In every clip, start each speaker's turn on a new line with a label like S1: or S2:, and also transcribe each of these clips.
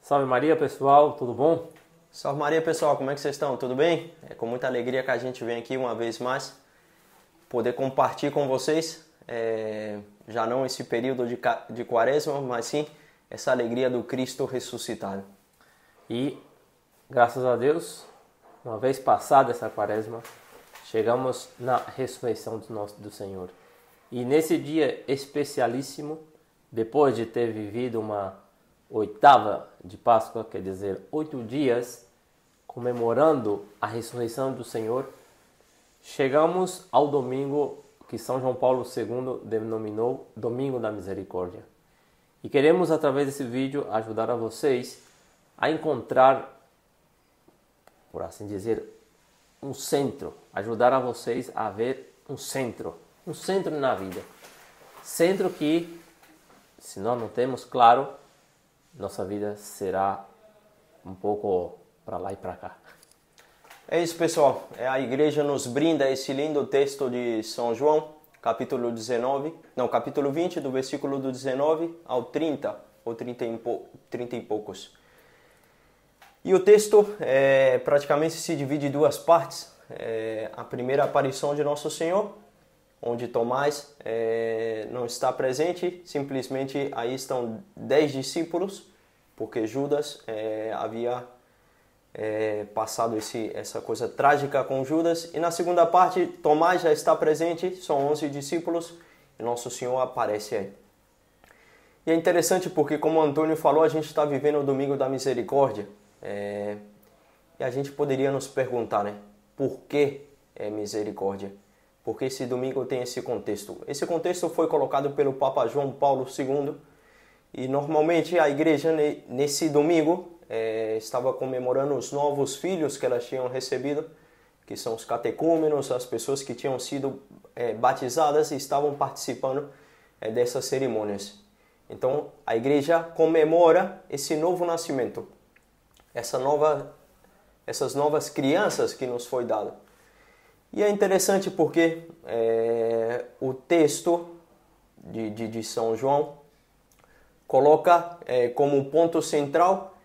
S1: Salve Maria, pessoal, tudo bom?
S2: Salve Maria, pessoal, como é que vocês estão? Tudo bem? É com muita alegria que a gente vem aqui uma vez mais poder compartilhar com vocês, já não esse período de quaresma, mas sim essa alegria do Cristo ressuscitado.
S1: E, graças a Deus, uma vez passada essa quaresma, chegamos na ressurreição do Senhor. E nesse dia especialíssimo, depois de ter vivido uma oitava de Páscoa, quer dizer, 8 dias comemorando a ressurreição do Senhor, chegamos ao domingo que São João Paulo II denominou Domingo da Misericórdia. E queremos, através desse vídeo, ajudar a vocês a encontrar, por assim dizer, um centro, ajudar a vocês a ver um centro na vida. Centro que, se nós não temos claro, nossa vida será um pouco para lá e para cá.
S2: É isso, pessoal. A igreja nos brinda esse lindo texto de São João, capítulo 20, do versículo do 19 ao 30, ou 30 e poucos. E o texto praticamente se divide em duas partes. A primeira aparição de Nosso Senhor, onde Tomás não está presente, simplesmente aí estão 10 discípulos, porque Judas havia passado essa coisa trágica com Judas. E na segunda parte, Tomás já está presente, são 11 discípulos, e Nosso Senhor aparece aí. E é interessante porque, como o Antônio falou, a gente está vivendo o Domingo da Misericórdia, e a gente poderia nos perguntar, né, por que é misericórdia? Porque esse domingo tem esse contexto. Esse contexto foi colocado pelo Papa João Paulo II, e normalmente a igreja nesse domingo estava comemorando os novos filhos que elas tinham recebido, que são os catecúmenos, as pessoas que tinham sido batizadas e estavam participando dessas cerimônias. Então a igreja comemora esse novo nascimento, essas novas crianças que nos foi dado. E é interessante porque o texto de São João coloca como ponto central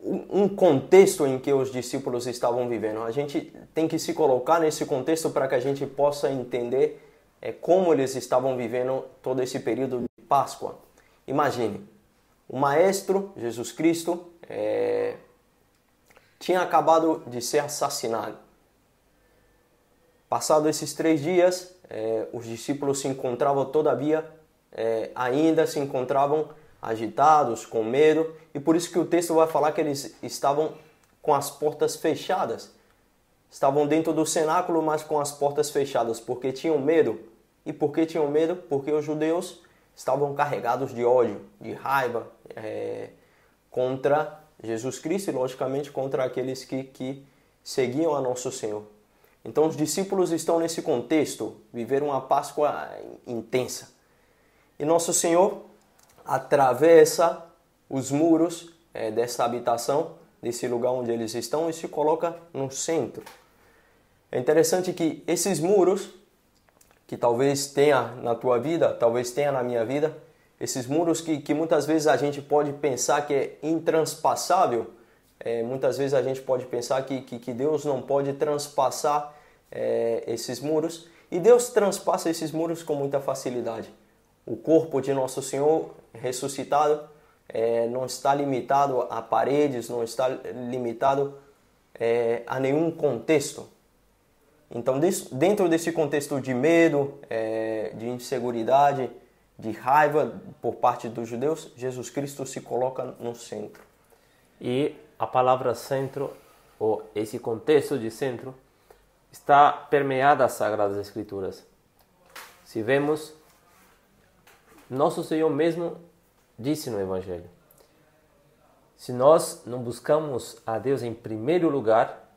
S2: um contexto em que os discípulos estavam vivendo. A gente tem que se colocar nesse contexto para que a gente possa entender como eles estavam vivendo todo esse período de Páscoa. Imagine, o Maestro, Jesus Cristo, tinha acabado de ser assassinado. Passados esses 3 dias, os discípulos se encontravam todavia, ainda se encontravam agitados, com medo, e por isso que o texto vai falar que eles estavam com as portas fechadas. Estavam dentro do cenáculo, mas com as portas fechadas, porque tinham medo. E por que tinham medo? Porque os judeus estavam carregados de ódio, de raiva, contra Jesus Cristo e, logicamente, contra aqueles que seguiam a Nosso Senhor. Então, os discípulos estão nesse contexto, viveram uma Páscoa intensa. E Nosso Senhor atravessa os muros dessa habitação, desse lugar onde eles estão, e se coloca no centro. É interessante que esses muros, que talvez tenha na tua vida, talvez tenha na minha vida, esses muros que muitas vezes a gente pode pensar que é intranspasável, muitas vezes a gente pode pensar que Deus não pode transpassar esses muros, e Deus transpassa esses muros com muita facilidade. O corpo de Nosso Senhor ressuscitado não está limitado a paredes, não está limitado a nenhum contexto. Então, dentro desse contexto de medo, de inseguridade, de raiva por parte dos judeus, Jesus Cristo se coloca no centro.
S1: E a palavra centro, ou esse contexto de centro, está permeada às Sagradas Escrituras. Se vemos, Nosso Senhor mesmo disse no Evangelho: se nós não buscamos a Deus em primeiro lugar,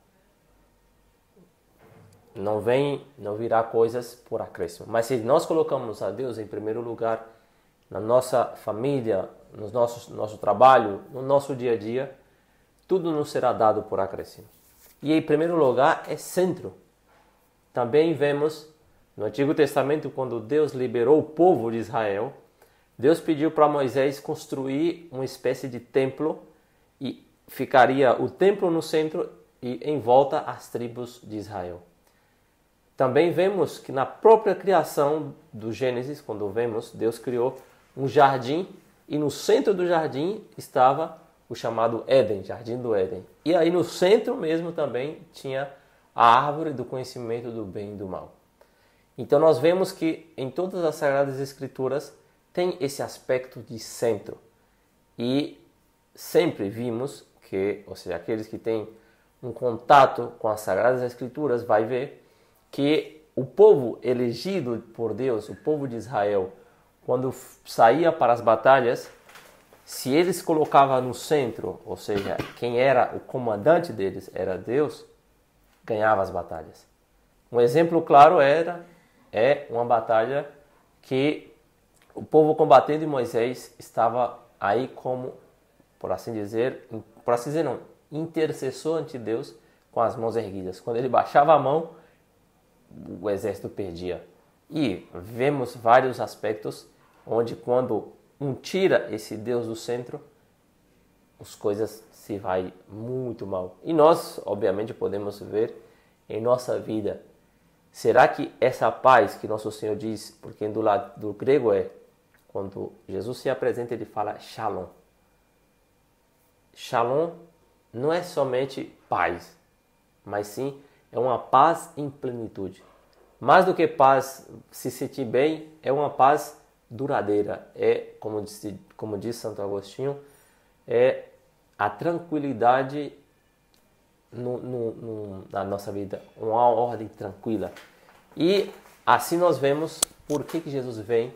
S1: não virá coisas por acréscimo. Mas se nós colocamos a Deus em primeiro lugar, na nossa família, no nosso trabalho, no nosso dia a dia, tudo nos será dado por acréscimo. E em primeiro lugar é centro. Também vemos no Antigo Testamento, quando Deus liberou o povo de Israel, Deus pediu para Moisés construir uma espécie de templo e ficaria o templo no centro e em volta as tribos de Israel. Também vemos que na própria criação do Gênesis, quando vemos, Deus criou um jardim e no centro do jardim estava o chamado Éden, Jardim do Éden. E aí no centro mesmo também tinha a árvore do conhecimento do bem e do mal. Então nós vemos que em todas as Sagradas Escrituras tem esse aspecto de centro. E sempre vimos que, ou seja, aqueles que têm um contato com as Sagradas Escrituras vai ver que o povo elegido por Deus, o povo de Israel, quando saía para as batalhas, se eles colocavam no centro, ou seja, quem era o comandante deles era Deus, ganhava as batalhas. Um exemplo claro é uma batalha que o povo combatendo e Moisés estava aí como, por assim dizer não, intercessor ante Deus com as mãos erguidas. Quando ele baixava a mão, o exército perdia. E vemos vários aspectos onde quando um tira esse Deus do centro, as coisas se vai muito mal. E nós, obviamente, podemos ver em nossa vida. Será que essa paz que nosso Senhor diz, porque do lado do grego quando Jesus se apresenta, ele fala Shalom. Shalom não é somente paz, mas sim é uma paz em plenitude. Mais do que paz, se sentir bem, é uma paz duradeira. É, como diz Santo Agostinho, é a tranquilidade na nossa vida, uma ordem tranquila. E assim nós vemos por que Jesus vem.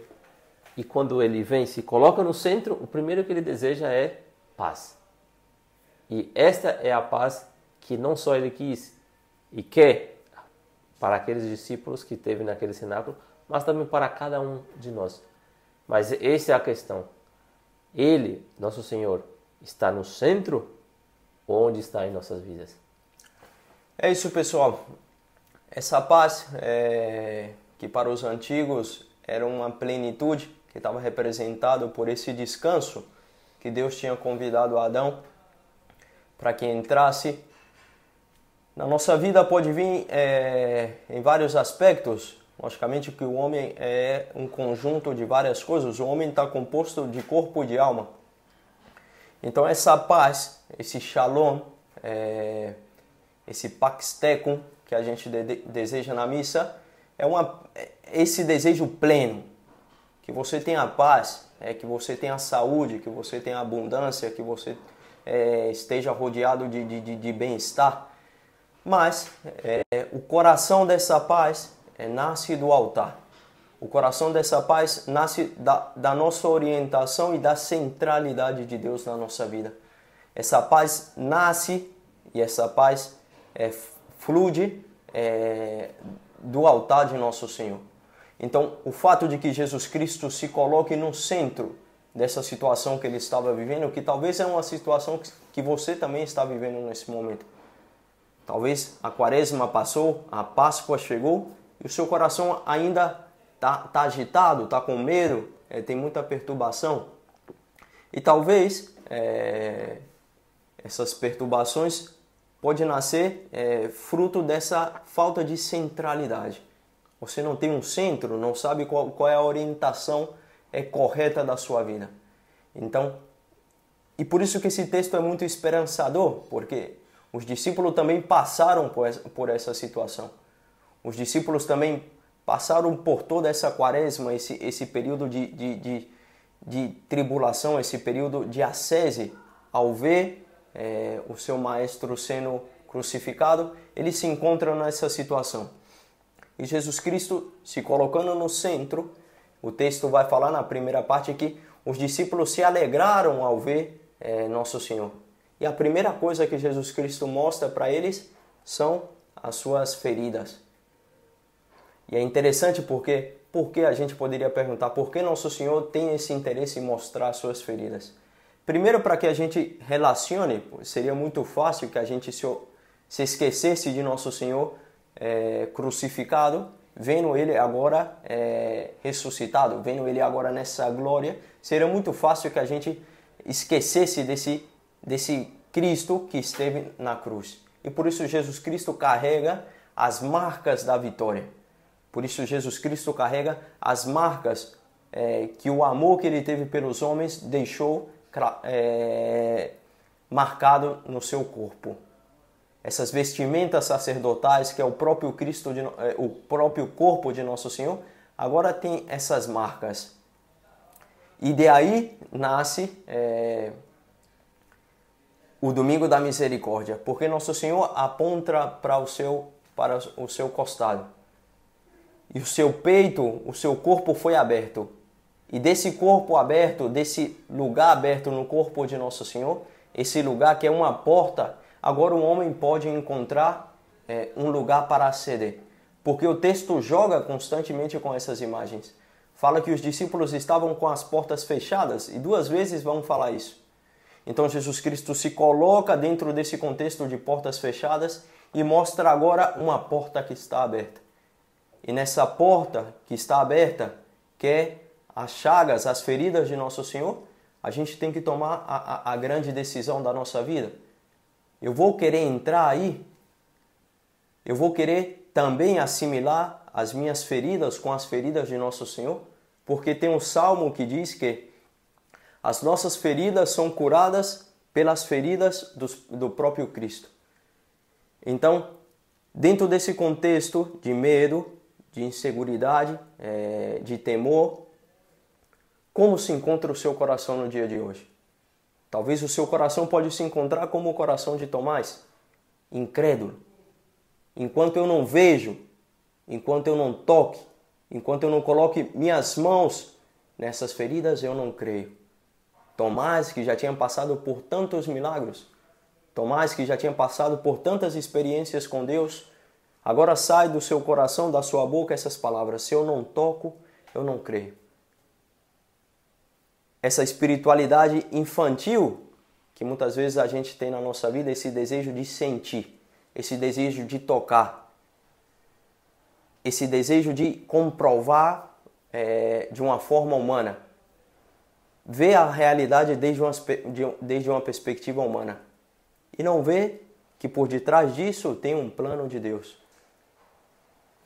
S1: E quando ele vem, se coloca no centro, o primeiro que ele deseja é paz. E esta é a paz que não só ele quis e quer para aqueles discípulos que teve naquele cenáculo, mas também para cada um de nós. Mas essa é a questão. Ele, nosso Senhor, está no centro ou onde está em nossas vidas?
S2: É isso, pessoal. Essa paz que para os antigos era uma plenitude que estava representado por esse descanso que Deus tinha convidado Adão para que entrasse. Na nossa vida pode vir em vários aspectos. Logicamente que o homem é um conjunto de várias coisas. O homem está composto de corpo e de alma. Então essa paz, esse shalom, esse pax tecum que a gente deseja na missa, esse desejo pleno. Que você tenha paz, que você tenha saúde, que você tenha abundância, que você esteja rodeado de bem-estar. Mas o coração dessa paz nasce do altar. O coração dessa paz nasce da nossa orientação e da centralidade de Deus na nossa vida. Essa paz nasce e essa paz flui do altar de nosso Senhor. Então, o fato de que Jesus Cristo se coloque no centro dessa situação que ele estava vivendo, que talvez é uma situação que você também está vivendo nesse momento. Talvez a quaresma passou, a Páscoa chegou e o seu coração ainda está agitado, está com medo, tem muita perturbação. E talvez essas perturbações podem nascer fruto dessa falta de centralidade. Você não tem um centro, não sabe qual é a orientação correta da sua vida. Então, e por isso que esse texto é muito esperançador, porque os discípulos também passaram por essa situação. Os discípulos também passaram por toda essa quaresma, esse período de tribulação, esse período de ascese. Ao ver o seu maestro sendo crucificado, eles se encontram nessa situação. E Jesus Cristo se colocando no centro, o texto vai falar na primeira parte que os discípulos se alegraram ao ver Nosso Senhor. E a primeira coisa que Jesus Cristo mostra para eles são as suas feridas. E é interessante porque a gente poderia perguntar por que Nosso Senhor tem esse interesse em mostrar as suas feridas. Primeiro, para que a gente relacione, seria muito fácil que a gente se esquecesse de Nosso Senhor crucificado vendo ele agora ressuscitado, vendo ele agora nessa glória, seria muito fácil que a gente esquecesse desse Cristo que esteve na cruz. E por isso Jesus Cristo carrega as marcas da vitória. Por isso Jesus Cristo carrega as marcas que o amor que ele teve pelos homens deixou marcado no seu corpo. Essas vestimentas sacerdotais, que é o próprio Cristo, o próprio corpo de Nosso Senhor, agora tem essas marcas. E de aí nasce o Domingo da Misericórdia, porque Nosso Senhor aponta para o seu costado. E o seu peito, o seu corpo foi aberto. E desse corpo aberto, desse lugar aberto no corpo de Nosso Senhor, esse lugar que é uma porta, agora o homem pode encontrar um lugar para aceder. Porque o texto joga constantemente com essas imagens. Fala que os discípulos estavam com as portas fechadas, e 2 vezes vão falar isso. Então Jesus Cristo se coloca dentro desse contexto de portas fechadas e mostra agora uma porta que está aberta. E nessa porta que está aberta, que é as chagas, as feridas de Nosso Senhor, a gente tem que tomar a grande decisão da nossa vida. Eu vou querer entrar aí? Eu vou querer também assimilar as minhas feridas com as feridas de Nosso Senhor? Porque tem um salmo que diz que as nossas feridas são curadas pelas feridas do próprio Cristo. Então, dentro desse contexto de medo, de inseguridade, de temor, como se encontra o seu coração no dia de hoje? Talvez o seu coração pode se encontrar como o coração de Tomás, incrédulo. Enquanto eu não vejo, enquanto eu não toque, enquanto eu não coloque minhas mãos nessas feridas, eu não creio. Tomás, que já tinha passado por tantos milagres, Tomás, que já tinha passado por tantas experiências com Deus, agora sai do seu coração, da sua boca, essas palavras: se eu não toco, eu não creio. Essa espiritualidade infantil que muitas vezes a gente tem na nossa vida, esse desejo de sentir, esse desejo de tocar, esse desejo de comprovar de uma forma humana, ver a realidade desde uma perspectiva humana e não ver que por detrás disso tem um plano de Deus.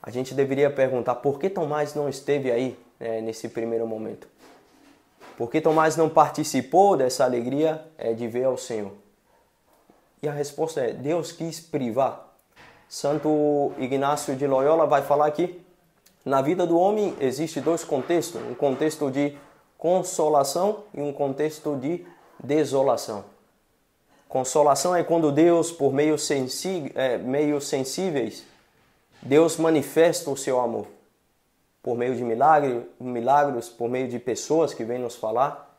S2: A gente deveria perguntar: por que Tomás não esteve aí nesse primeiro momento? Por que Tomás não participou dessa alegria de ver ao Senhor? E a resposta é: Deus quis privar. Santo Ignácio de Loyola vai falar que na vida do homem existe 2 contextos, um contexto de consolação e um contexto de desolação. Consolação é quando Deus, por meios sensíveis, Deus manifesta o seu amor. Por meio de milagres, por meio de pessoas que vêm nos falar,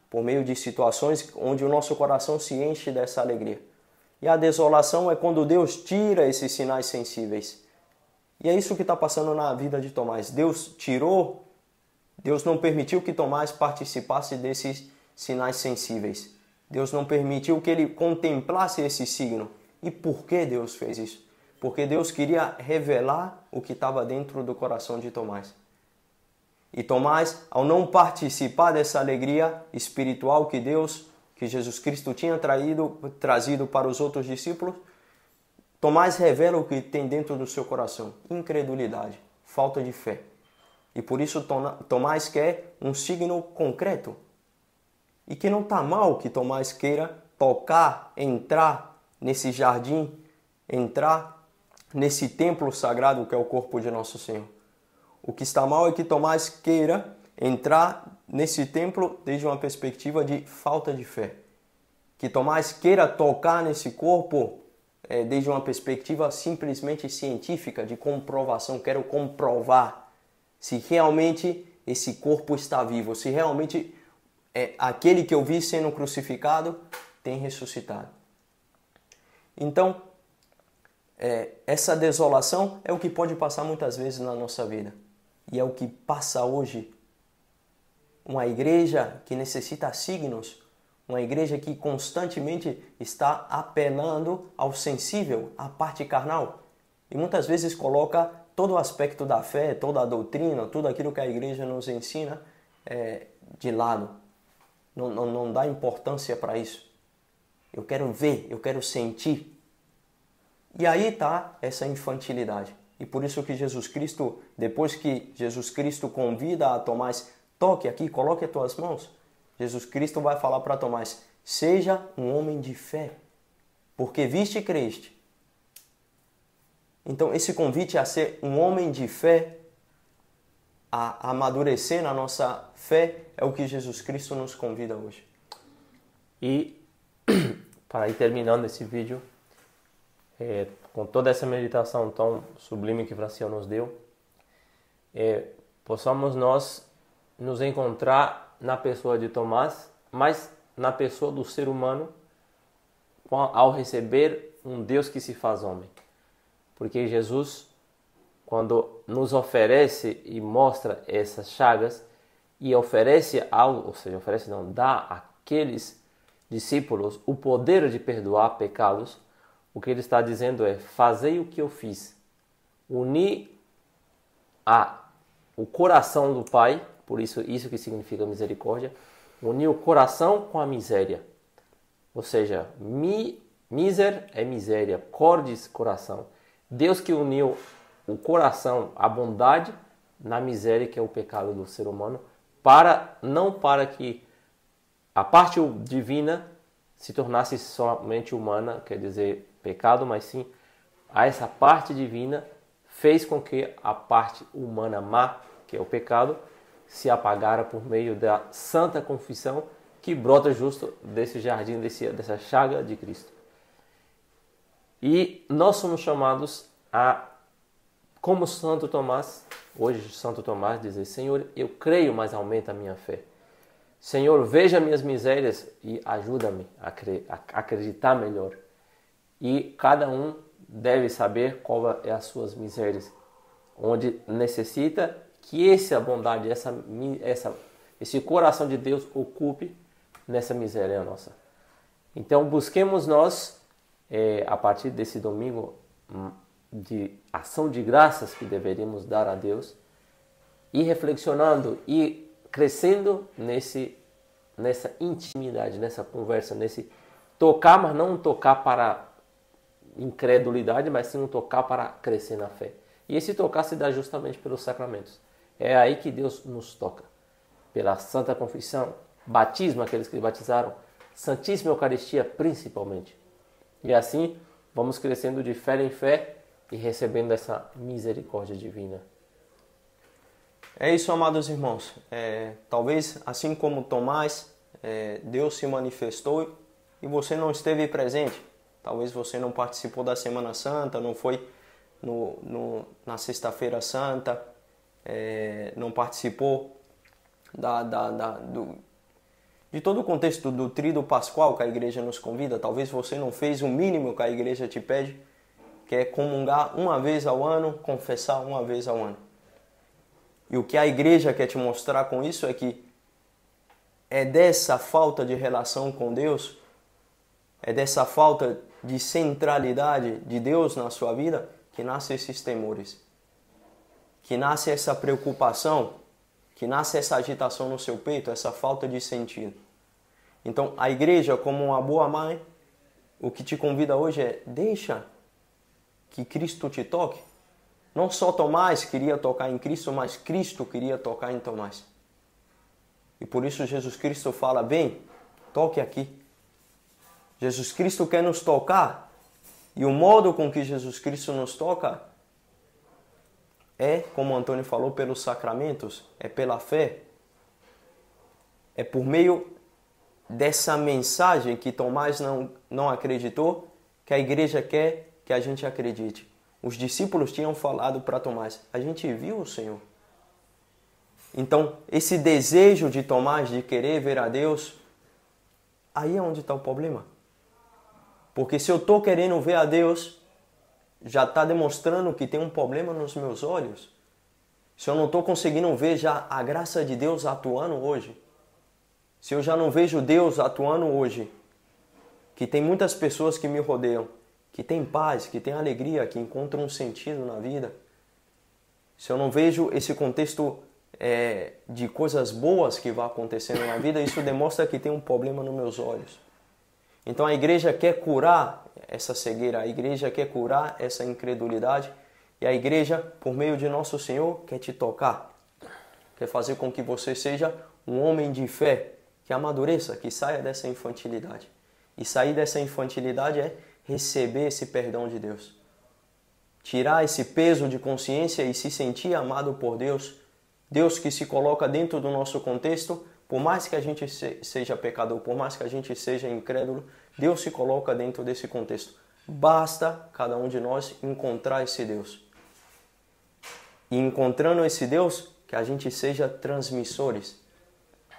S2: por meio de situações onde o nosso coração se enche dessa alegria. E a desolação é quando Deus tira esses sinais sensíveis. E é isso que está passando na vida de Tomás. Deus não permitiu que Tomás participasse desses sinais sensíveis. Deus não permitiu que ele contemplasse esse signo. E por que Deus fez isso? Porque Deus queria revelar o que estava dentro do coração de Tomás. E Tomás, ao não participar dessa alegria espiritual que Jesus Cristo tinha trazido para os outros discípulos, Tomás revela o que tem dentro do seu coração: incredulidade, falta de fé. E por isso Tomás quer um signo concreto. E que não está mal que Tomás queira tocar, entrar nesse jardim, entrar nesse templo sagrado que é o corpo de Nosso Senhor. O que está mal é que Tomás queira entrar nesse templo desde uma perspectiva de falta de fé. Que Tomás queira tocar nesse corpo desde uma perspectiva simplesmente científica, de comprovação. Quero comprovar se realmente esse corpo está vivo, se realmente aquele que eu vi sendo crucificado tem ressuscitado. Então, essa desolação é o que pode passar muitas vezes na nossa vida. E é o que passa hoje. Uma igreja que necessita signos, uma igreja que constantemente está apelando ao sensível, à parte carnal. E muitas vezes coloca todo o aspecto da fé, toda a doutrina, tudo aquilo que a igreja nos ensina de lado. Não dá importância para isso. Eu quero ver, eu quero sentir. E aí está essa infantilidade. E por isso que Jesus Cristo, depois que Jesus Cristo convida a Tomás, toque aqui, coloque as tuas mãos. Jesus Cristo vai falar para Tomás, seja um homem de fé, porque viste e creste. Então esse convite a ser um homem de fé, a amadurecer na nossa fé, é o que Jesus Cristo nos convida hoje.
S1: E para ir terminando esse vídeo, com toda essa meditação tão sublime que Franciel nos deu, possamos nós nos encontrar na pessoa de Tomás, mas na pessoa do ser humano, ao receber um Deus que se faz homem. Porque Jesus, quando nos oferece e mostra essas chagas, e oferece algo, ou seja, dá àqueles discípulos o poder de perdoar pecados, o que ele está dizendo é, fazei o que eu fiz. Unir o coração do Pai, por isso que significa misericórdia, unir o coração com a miséria. Ou seja, miser é miséria, cordis, coração. Deus que uniu o coração, a bondade, na miséria que é o pecado do ser humano, não para que a parte divina se tornasse somente humana, quer dizer, pecado, mas sim, essa parte divina fez com que a parte humana má, que é o pecado, se apagara por meio da santa confissão que brota justo desse jardim, dessa chaga de Cristo. E nós somos chamados como Santo Tomás, hoje Santo Tomás, dizer, Senhor, eu creio, mas aumenta a minha fé. Senhor, veja minhas misérias e ajuda-me a acreditar melhor. E cada um deve saber qual é as suas misérias, onde necessita que essa bondade, esse coração de Deus ocupe nessa miséria nossa. Então busquemos nós, a partir desse domingo, de ação de graças que deveríamos dar a Deus, e reflexionando e crescendo nessa intimidade, nessa conversa, nesse tocar, mas não tocar para incredulidade, mas sim um tocar para crescer na fé. E esse tocar se dá justamente pelos sacramentos. É aí que Deus nos toca. Pela Santa Confissão, batismo, aqueles que batizaram, Santíssima Eucaristia principalmente. E assim vamos crescendo de fé em fé e recebendo essa misericórdia divina.
S2: É isso, amados irmãos. Talvez, assim como Tomás, Deus se manifestou e você não esteve presente. Talvez você não participou da Semana Santa, não foi na Sexta-feira Santa, não participou de todo o contexto do Tríduo Pascual que a igreja nos convida. Talvez você não fez o mínimo que a igreja te pede, que é comungar uma vez ao ano, confessar uma vez ao ano. E o que a igreja quer te mostrar com isso é que é dessa falta de relação com Deus, é dessa falta de centralidade de Deus na sua vida que nascem esses temores, que nasce essa preocupação, que nasce essa agitação no seu peito, essa falta de sentido. Então a igreja, como uma boa mãe, o que te convida hoje é deixa que Cristo te toque. Não só Tomás queria tocar em Cristo, mas Cristo queria tocar em Tomás. E por isso Jesus Cristo fala, bem, toque aqui. Jesus Cristo quer nos tocar, e o modo com que Jesus Cristo nos toca é, como o Antônio falou, pelos sacramentos, é pela fé. É por meio dessa mensagem que Tomás não acreditou, que a igreja quer que a gente acredite. Os discípulos tinham falado para Tomás, a gente viu o Senhor. Então, esse desejo de Tomás de querer ver a Deus, aí é onde está o problema. Porque se eu estou querendo ver a Deus, já está demonstrando que tem um problema nos meus olhos. Se eu não estou conseguindo ver já a graça de Deus atuando hoje, se eu já não vejo Deus atuando hoje, que tem muitas pessoas que me rodeiam, que tem paz, que tem alegria, que encontram um sentido na vida, se eu não vejo esse contexto de coisas boas que vai acontecendo na vida, isso demonstra que tem um problema nos meus olhos. Então a igreja quer curar essa cegueira, a igreja quer curar essa incredulidade, e a igreja, por meio de nosso Senhor, quer te tocar, quer fazer com que você seja um homem de fé, que amadureça, que saia dessa infantilidade. E sair dessa infantilidade é receber esse perdão de Deus. Tirar esse peso de consciência e se sentir amado por Deus. Deus que se coloca dentro do nosso contexto, por mais que a gente seja pecador, por mais que a gente seja incrédulo, Deus se coloca dentro desse contexto. Basta cada um de nós encontrar esse Deus. E encontrando esse Deus, que a gente seja transmissores.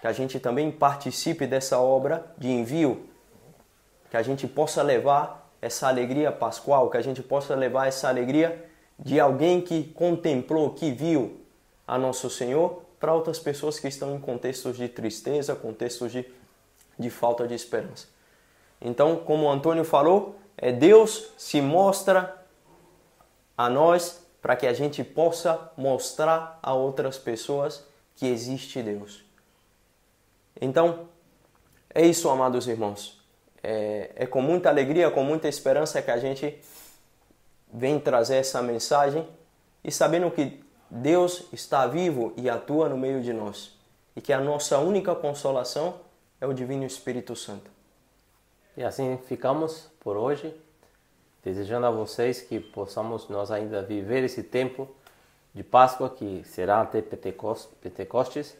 S2: Que a gente também participe dessa obra de envio. Que a gente possa levar essa alegria pascual, que a gente possa levar essa alegria de alguém que contemplou, que viu a nosso Senhor, para outras pessoas que estão em contextos de tristeza, contextos de falta de esperança. Então, como o Antônio falou, Deus se mostra a nós para que a gente possa mostrar a outras pessoas que existe Deus. Então, é isso, amados irmãos. É com muita alegria, com muita esperança que a gente vem trazer essa mensagem e sabendo que Deus está vivo e atua no meio de nós e que a nossa única consolação é o Divino Espírito Santo.
S1: E assim ficamos por hoje, desejando a vocês que possamos nós ainda viver esse tempo de Páscoa, que será até Pentecostes,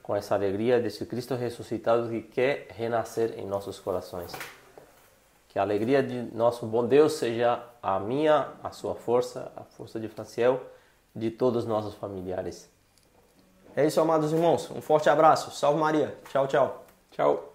S1: com essa alegria desse Cristo ressuscitado que quer renascer em nossos corações. Que a alegria de nosso bom Deus seja a minha, a sua força, a força de Franciel, de todos os nossos familiares.
S2: É isso, amados irmãos. Um forte abraço. Salve Maria. Tchau, tchau.
S1: Tchau.